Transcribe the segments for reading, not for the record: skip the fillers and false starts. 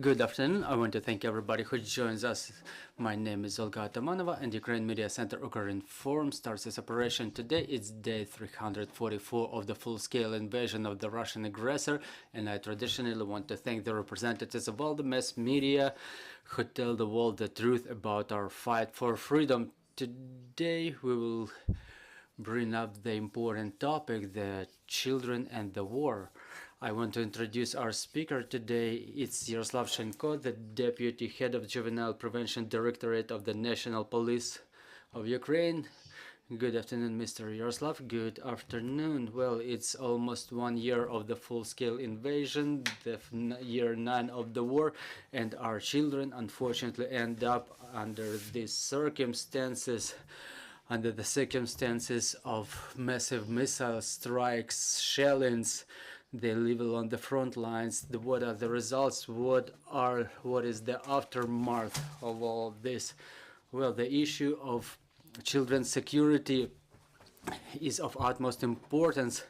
Good afternoon. I want to thank everybody who joins us. My name is Olga Atamanova, and Ukraine Media Center Ukraine Forum starts its operation today. It's day 344 of the full-scale invasion of the Russian aggressor, and I traditionally want to thank the representatives of all the mass media who tell the world the truth about our fight for freedom. Today we will bring up the important topic, the children and the war. I want to introduce our speaker today. It's Yaroslav Shanko, the Deputy Head of Juvenile Prevention Directorate of the National Police of Ukraine. Good afternoon, Mr. Yaroslav. Good afternoon. Well, it's almost 1 year of the full-scale invasion, the year 9 of the war, and our children unfortunately end up under these circumstances. Under the circumstances of massive missile strikes, shellings, they live along the front lines. What are the results? What is the aftermath of all this? Well, the issue of children's security is of utmost importance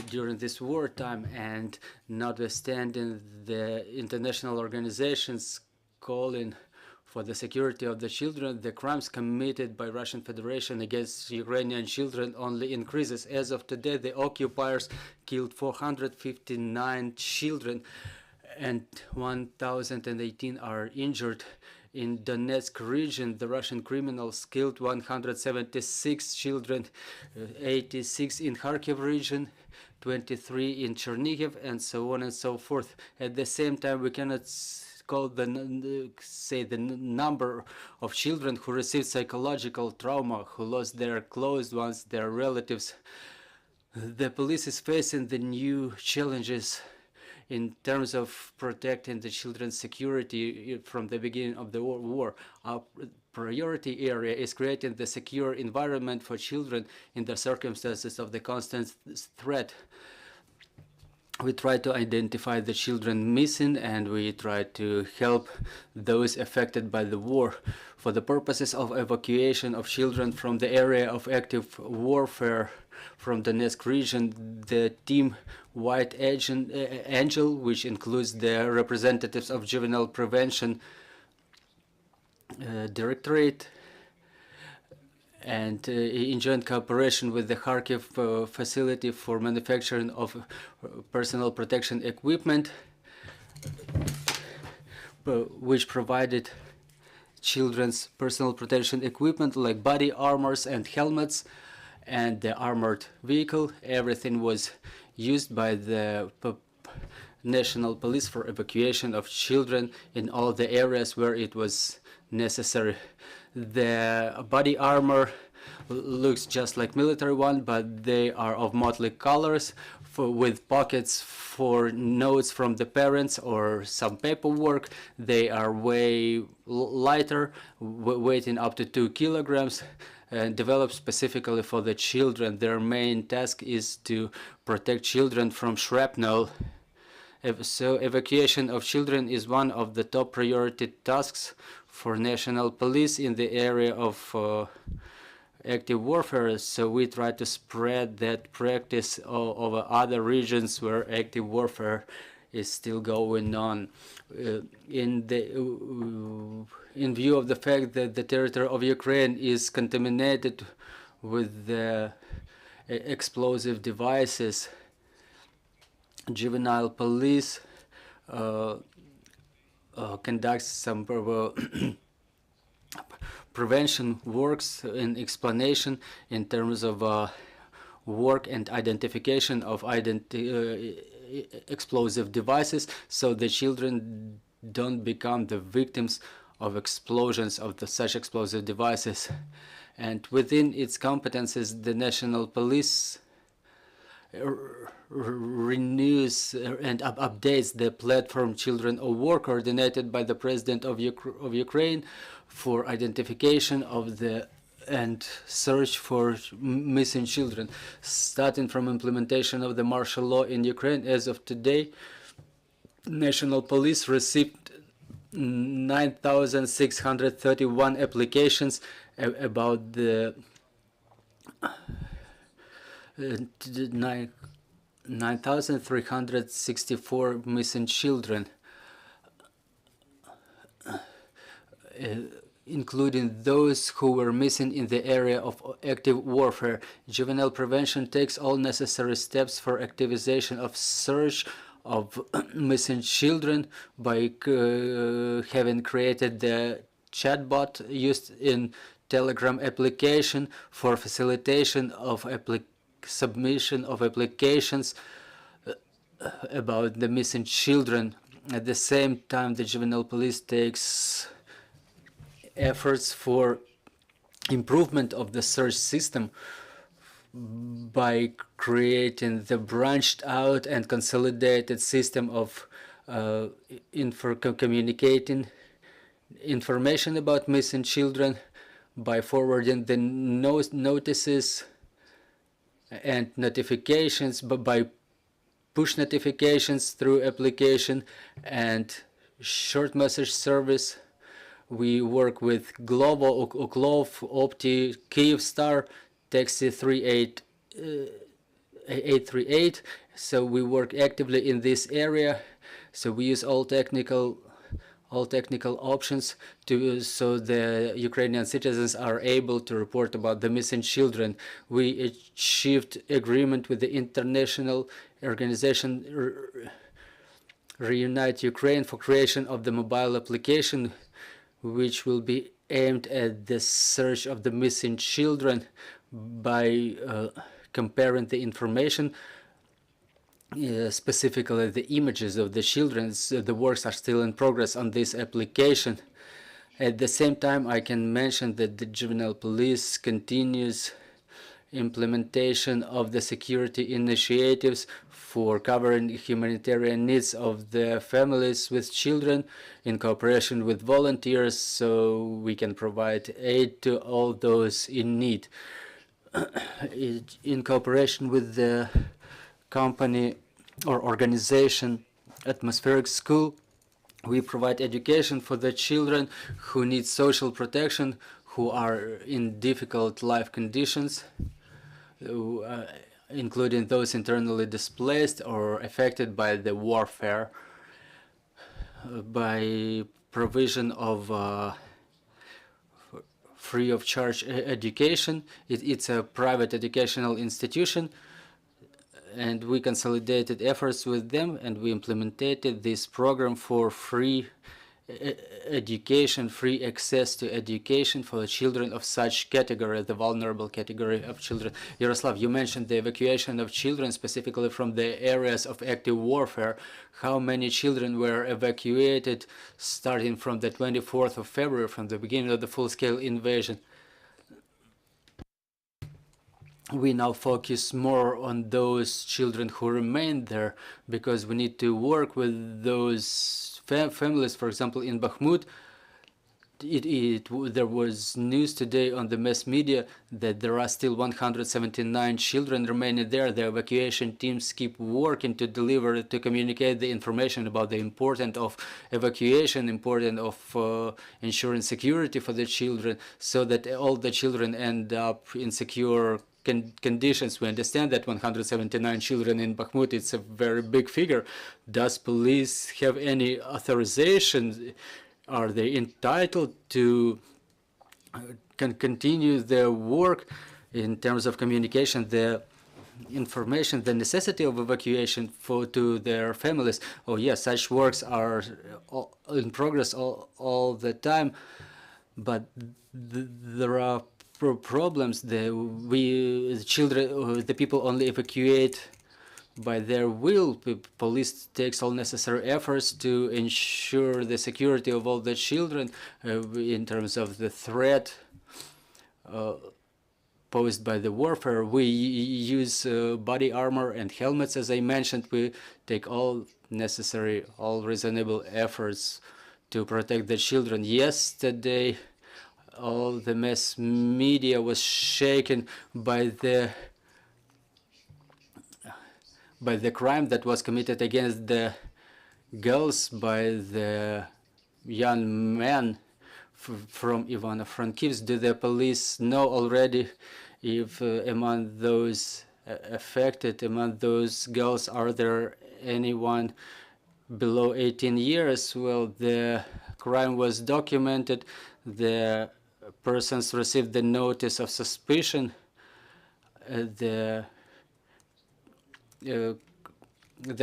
during this wartime, and notwithstanding the international organizations calling for the security of the children, the crimes committed by Russian Federation against Ukrainian children only increases. As of today, the occupiers killed 459 children and 1,018 are injured. In Donetsk region, the Russian criminals killed 176 children, 86 in Kharkiv region, 23 in Chernihiv, and so on and so forth. At the same time, we cannot say the number of children who received psychological trauma, who lost their closed ones, their relatives. The police is facing the new challenges in terms of protecting the children's security from the beginning of the war. Our priority area is creating the secure environment for children in the circumstances of the constant threat. We try to identify the children missing, and we try to help those affected by the war. For the purposes of evacuation of children from the area of active warfare from the Donetsk region, the team White Angel, which includes the representatives of Juvenile Prevention Directorate, and in joint cooperation with the Kharkiv facility for manufacturing of personal protection equipment, which provided children's personal protection equipment like body armors and helmets and the armored vehicle. Everything was used by the National Police for evacuation of children in all the areas where it was necessary. The body armor looks just like military one, but they are of motley colors with pockets for notes from the parents or some paperwork. They are way lighter, weighing up to 2 kilograms, and developed specifically for the children. Their main task is to protect children from shrapnel. So evacuation of children is one of the top priority tasks for national police in the area of active warfare. So we try to spread that practice over other regions where active warfare is still going on. In view of the fact that the territory of Ukraine is contaminated with the explosive devices, Juvenile police conducts some prevention works in explanation in terms of work and identification of explosive devices, so the children don't become the victims of explosions of such explosive devices. And within its competences, the National Police renews and updates the platform Children of War, coordinated by the President of Ukraine, for identification of the and search for missing children. Starting from implementation of the martial law in Ukraine, as of today, National Police received 9,631 applications about the 9,364 missing children. including those who were missing in the area of active warfare. Juvenile prevention takes all necessary steps for activization of search of missing children by having created the chatbot used in Telegram application for facilitation of submission of applications about the missing children. At the same time, the juvenile police takes efforts for improvement of the search system by creating the branched out and consolidated system of communicating information about missing children by forwarding the notices and notifications, but by push notifications through application and short message service. We work with Global, Uklov, Opti, Kyivstar, Taxi 838. So we work actively in this area. So we use all technical options so the Ukrainian citizens are able to report about the missing children. We achieved agreement with the international organization Reunite Ukraine for creation of the mobile application, which will be aimed at the search of the missing children by comparing the information, specifically the images of the children. The works are still in progress on this application. At the same time, I can mention that the juvenile police continues implementation of the security initiatives for covering humanitarian needs of the families with children in cooperation with volunteers, so we can provide aid to all those in need. In cooperation with the company or organization Atmospheric School, we provide education for the children who need social protection, who are in difficult life conditions, including those internally displaced or affected by the warfare, by provision of free of charge education. It's a private educational institution, and we consolidated efforts with them, and we implemented this program for free education, free access to education for the children of such category, the vulnerable category of children. Yaroslav, you mentioned the evacuation of children specifically from the areas of active warfare. How many children were evacuated starting from the 24th of February, from the beginning of the full-scale invasion? We now focus more on those children who remain there, because we need to work with those families. For example, in Bakhmut, there was news today on the mass media that there are still 179 children remaining there. The evacuation teams keep working to deliver, to communicate the information about the importance of evacuation, importance of ensuring security for the children, so that all the children end up in secure conditions. We understand that 179 children in Bakhmut, it's a very big figure. Does police have any authorization? Are they entitled to continue their work in terms of communication, the information, the necessity of evacuation to their families? Oh yes, such works are in progress all the time, but there are problems. The people only evacuate by their will. Police takes all necessary efforts to ensure the security of all the children in terms of the threat posed by the warfare. We use body armor and helmets, as I mentioned. We take all necessary, all reasonable efforts to protect the children. Yesterday, all the mass media was shaken by the crime that was committed against the girls by the young man from Ivano-Frankivsk. Do the police know already if among those affected, among those girls, are there anyone below 18 years? Well, the crime was documented, the persons received the notice of suspicion, the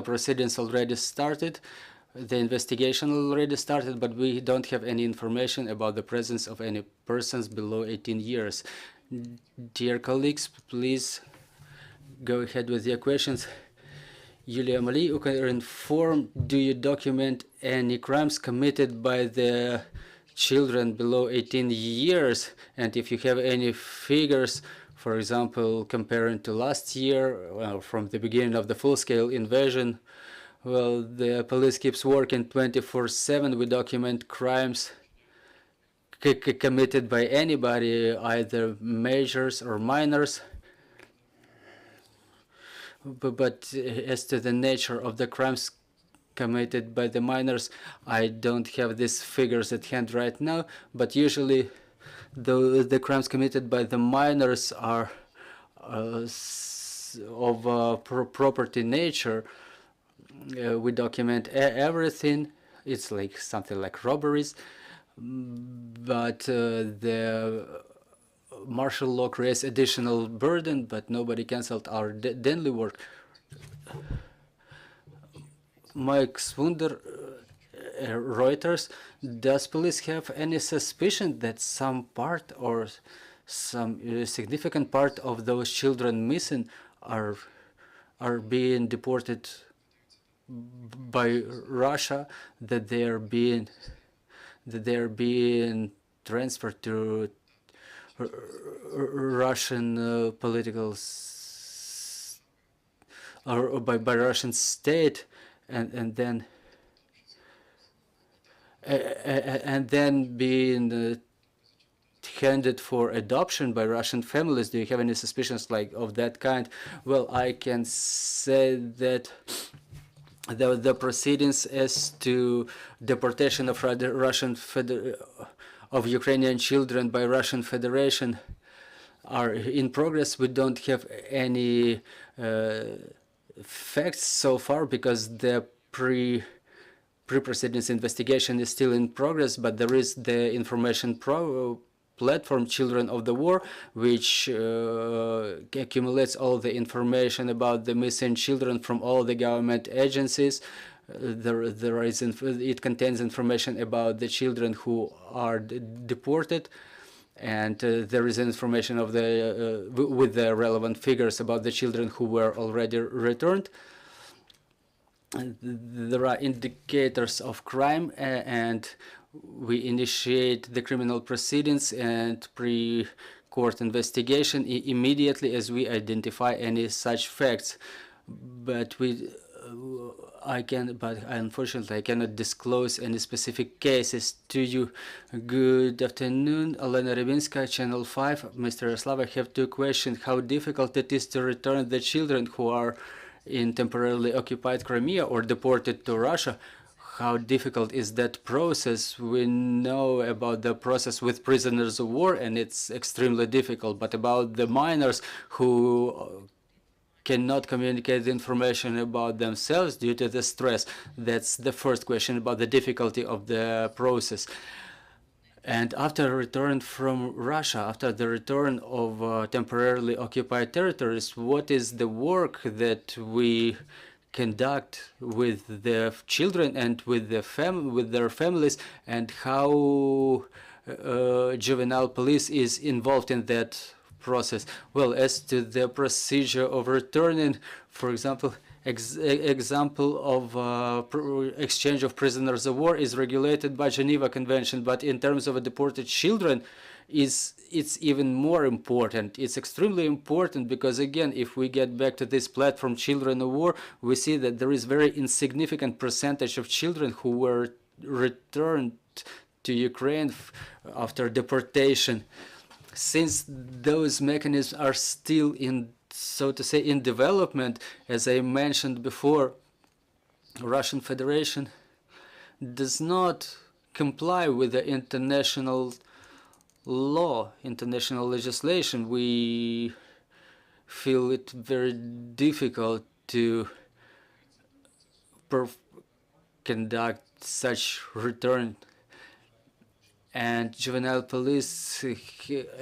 proceedings already started, the investigation already started, but we don't have any information about the presence of any persons below 18 years. Dear colleagues, please go ahead with your questions. Yulia Mali, Ukrainian Forum, do you document any crimes committed by the children below 18 years? And if you have any figures, for example, comparing to last year, well, from the beginning of the full-scale invasion, well, the police keeps working 24/7. We document crimes committed by anybody, either majors or minors. But as to the nature of the crimes committed by the minors, I don't have these figures at hand right now, but usually the crimes committed by the minors are of property nature. We document everything. It's like something like robberies, but the martial law creates additional burden, but nobody canceled our daily work. Mike Swunder, Reuters, does police have any suspicion that some part or some significant part of those children missing are being deported by Russia, that they are being transferred to Russian political or by Russian state, and then being handed for adoption by Russian families? Do you have any suspicions like of that kind? Well, I can say that the proceedings as to deportation of of Ukrainian children by Russian Federation are in progress. We don't have any facts so far because the pre-proceedings investigation is still in progress, but there is the information platform Children of the War, which accumulates all the information about the missing children from all the government agencies. It contains information about the children who are deported, and there is information of the with the relevant figures about the children who were already returned. And there are indicators of crime, and we initiate the criminal proceedings and pre-court investigation immediately as we identify any such facts. But unfortunately I cannot disclose any specific cases to you. Good afternoon, Elena Rybinska, Channel 5. Mr. Yaroslav, I have two questions. How difficult it is to return the children who are in temporarily occupied Crimea or deported to Russia? How difficult is that process? We know about the process with prisoners of war, and it's extremely difficult. But about the minors who cannot communicate the information about themselves due to the stress, that's the first question about the difficulty of the process. And after return from Russia, after the return of temporarily occupied territories, what is the work that we conduct with the children and with their families, and how juvenile police is involved in that process? Well, as to the procedure of returning, for example, example of exchange of prisoners of war is regulated by Geneva Convention, but in terms of deported children, it's even more important. It's extremely important because, again, if we get back to this platform, Children of War, we see that there is very insignificant percentage of children who were returned to Ukraine after deportation. Since those mechanisms are still in, so to say, in development, as I mentioned before, Russian Federation does not comply with the international law, international legislation. We feel it very difficult to conduct such return and juvenile police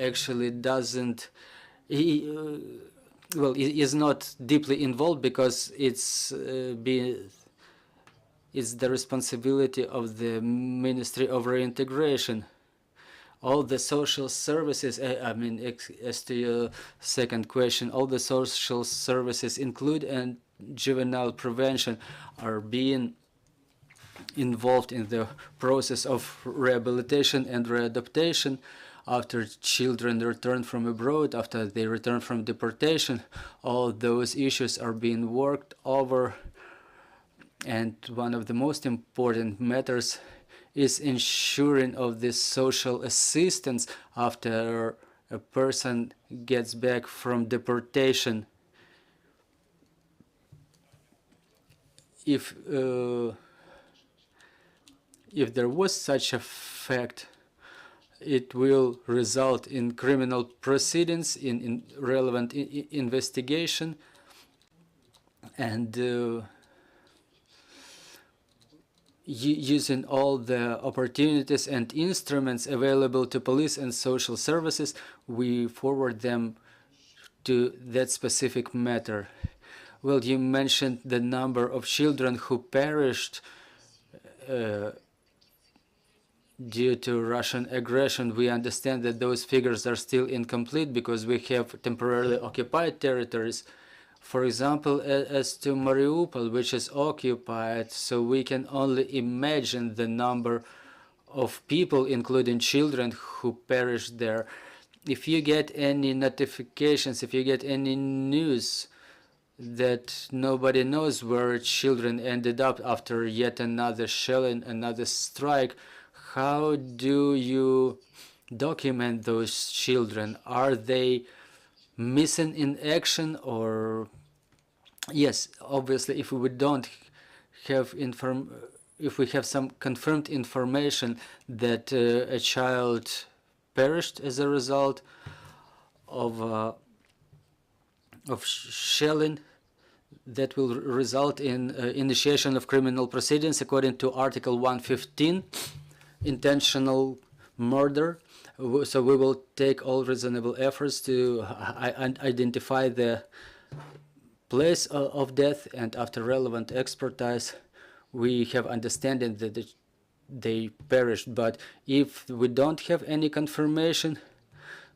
actually doesn't, well, is not deeply involved because it's the responsibility of the Ministry of Reintegration. All the social services, I mean, as to your second question, all the social services include and juvenile prevention are being involved in the process of rehabilitation and readaptation after children return from abroad, after they return from deportation. All those issues are being worked over, and one of the most important matters is ensuring of this social assistance after a person gets back from deportation. If there was such a fact, it will result in criminal proceedings, in relevant investigation, and using all the opportunities and instruments available to police and social services, we forward them to that specific matter. Well, you mentioned the number of children who perished due to Russian aggression. We understand that those figures are still incomplete because we have temporarily occupied territories. For example, as to Mariupol, which is occupied, so we can only imagine the number of people, including children, who perished there. If you get any notifications, if you get any news that nobody knows where children ended up after yet another shelling, another strike, how do you document those children? Are they missing in action? Or yes, obviously, if we don't have if we have some confirmed information that a child perished as a result of shelling, that will result in initiation of criminal proceedings according to Article 115, intentional murder. So we will take all reasonable efforts to identify the place of death, and after relevant expertise, we have understanding that they perished. But if we don't have any confirmation,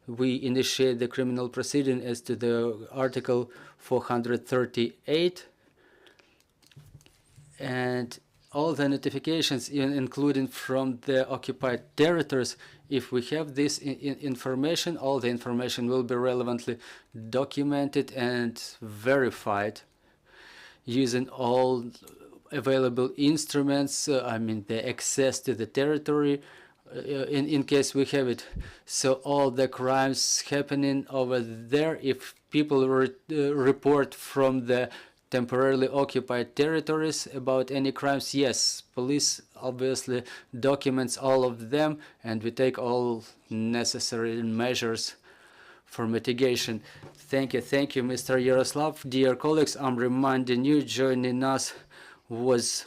we initiate the criminal proceeding as to the Article 438, and all the notifications, including from the occupied territories. If we have this information, all the information will be relevantly documented and verified using all available instruments, I mean the access to the territory, in case we have it. So all the crimes happening over there, if people report from the temporarily occupied territories about any crimes, yes, police obviously documents all of them, and we take all necessary measures for mitigation. Thank you, Mr. Yaroslav. Dear colleagues, I'm reminding you, joining us was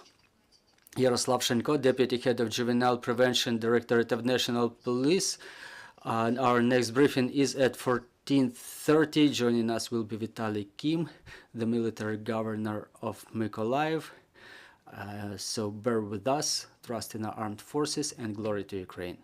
Yaroslav Shanko, Deputy Head of Juvenile Prevention, Directorate of National Police. And our next briefing is at 14:30. Joining us will be Vitaly Kim, the military governor of Mykolaiv. So bear with us. Trust in our armed forces, and glory to Ukraine.